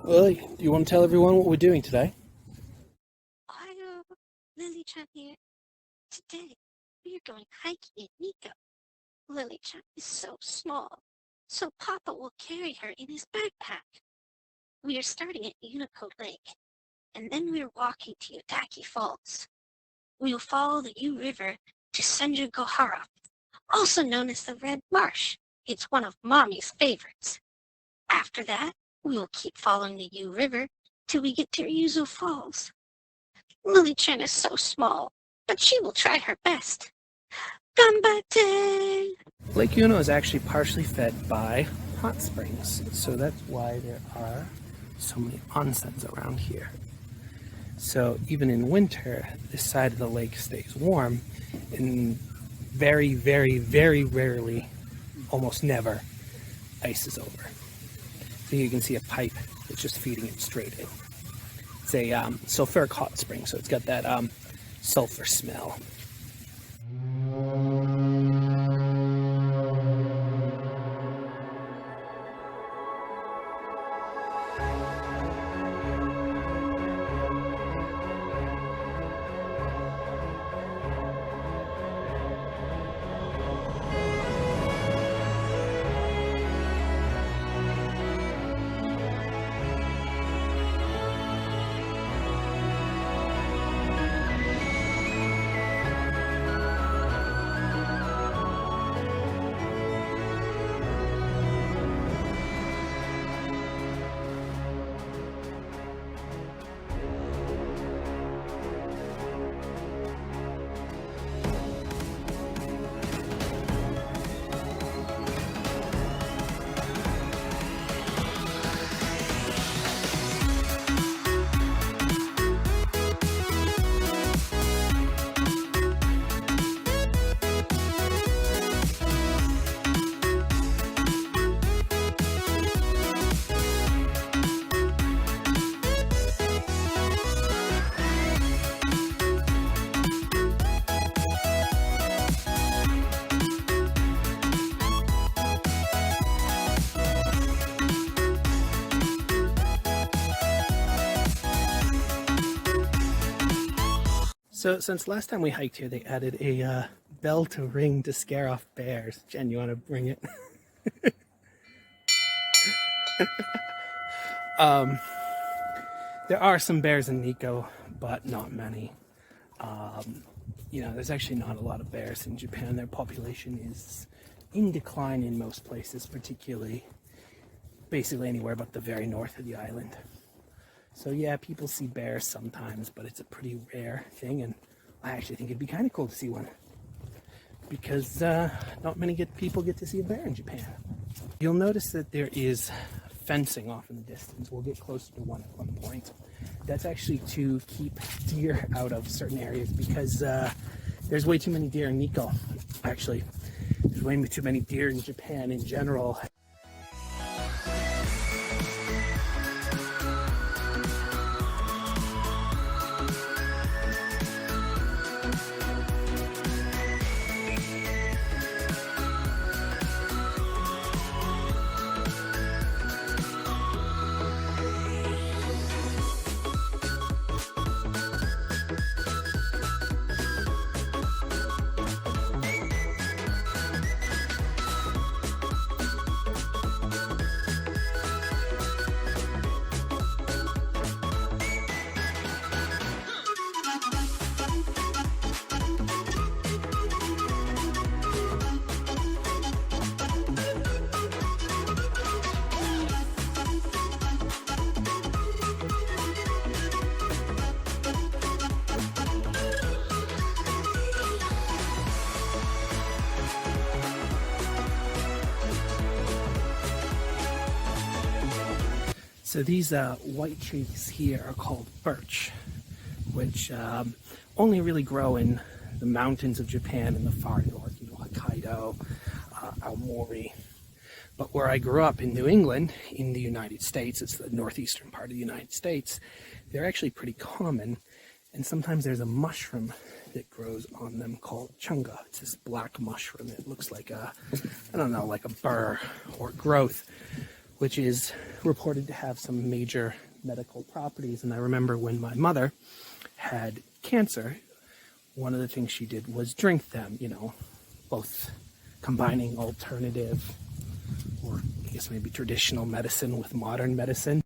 Lily, do you want to tell everyone what we're doing today? Hello, Lily-chan here. Today, we are going hiking in Nikko. Lily-chan is so small, so Papa will carry her in his backpack. We are starting at Yunoko Lake, and then we are walking to Yudaki Falls. We will follow the Yu River to Senjogahara, also known as the Red Marsh. It's one of Mommy's favorites. After that, we will keep following the Yu River till we get to Yudaki Falls. Lily-chan is so small, but she will try her best. Ganbatte! Lake Yunoko is actually partially fed by hot springs, so that's why there are so many onsens around here. So even in winter, this side of the lake stays warm, and very, very, very rarely, almost never, ice is over. So you can see a pipe that's just feeding it straight in. It's a sulfuric hot spring, so it's got that sulfur smell. So since last time we hiked here, they added a bell to ring to scare off bears. Jen, you want to bring it? There are some bears in Nikko, but not many. There's actually not a lot of bears in Japan. Their population is in decline in most places, particularly basically anywhere but the very north of the island. So yeah, people see bears sometimes, but it's a pretty rare thing, and I actually think it'd be kind of cool to see one, because not many people get to see a bear in Japan. You'll notice that there is fencing off in the distance. We'll get closer to one at one point. That's actually to keep deer out of certain areas, because there's way too many deer in Nikko. Actually, there's way too many deer in Japan in general. So these white trees here are called birch, which only really grow in the mountains of Japan in the far north, Hokkaido, Aomori. But where I grew up in New England, in the United States, it's the northeastern part of the United States, they're actually pretty common. And sometimes there's a mushroom that grows on them called Chaga. It's this black mushroom. It looks like like a burr or growth, which is reported to have some major medical properties. And I remember when my mother had cancer, one of the things she did was drink them, you know, both combining alternative, or I guess maybe traditional medicine with modern medicine.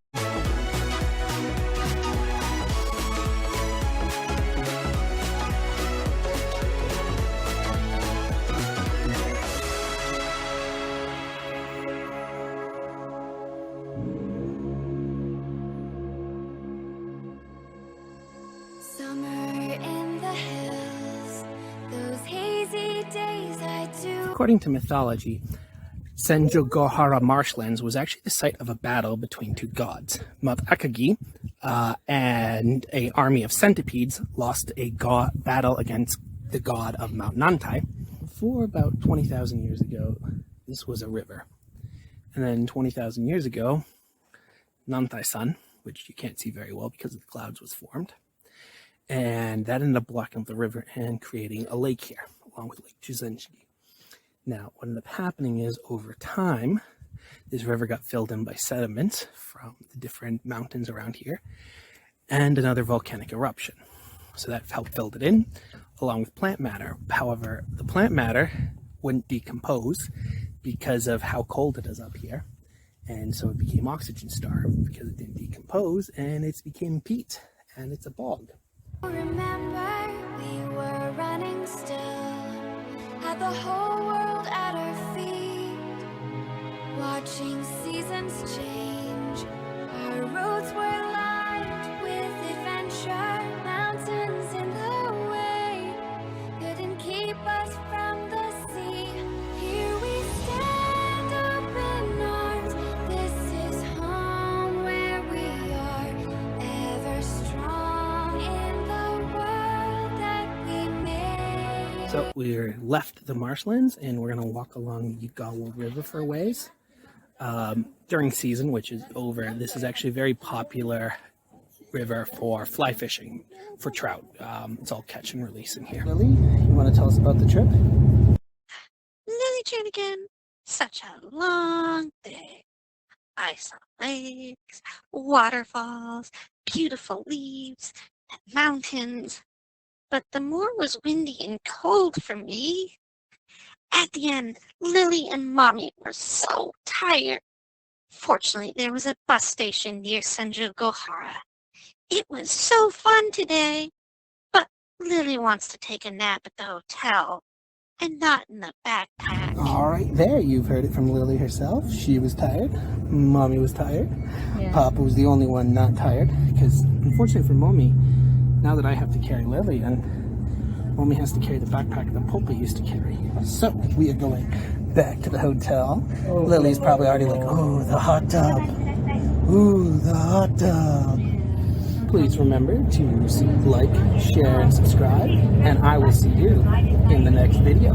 According to mythology, Senjogahara marshlands was actually the site of a battle between two gods. Mount Akagi and an army of centipedes lost a battle against the god of Mount Nantai. For about 20,000 years ago, this was a river. And then 20,000 years ago, Nantai-san, which you can't see very well because of the clouds, was formed. And that ended up blocking up the river and creating a lake here, along with Lake Juzenji. Now, what ended up happening is, over time, this river got filled in by sediments from the different mountains around here and another volcanic eruption. So that helped fill it in, along with plant matter. However, the plant matter wouldn't decompose because of how cold it is up here. And so it became oxygen starved because it didn't decompose, and it became peat, and it's a bog. Remember, we were running still, had the whole world at our feet, watching seasons change. Our roads were lined with adventure, mountains in the way couldn't keep us from the sea. Here we stand open arms, this is home where we are, ever strong in the world that we made. So we're left the marshlands and we're going to walk along the Yugawa River for a ways. During season, which is over, this is actually a very popular river for fly fishing for trout. It's all catch and release in here. Lily, you want to tell us about the trip? Lily chat again. Such a long day. I saw lakes, waterfalls, beautiful leaves, and mountains. But the moor was windy and cold for me. At the end, Lily and Mommy were so tired. Fortunately, there was a bus station near Senjogahara. It was so fun today. But Lily wants to take a nap at the hotel and not in the backpack. All right, there, you've heard it from Lily herself. She was tired. Mommy was tired. Yeah. Papa was the only one not tired, because unfortunately for Mommy, now that I have to carry Lily, and Mommy has to carry the backpack that Popa used to carry. So we are going back to the hotel. Lily's probably already like, oh, the hot tub. Ooh, the hot tub. Please remember to like, share, and subscribe, and I will see you in the next video.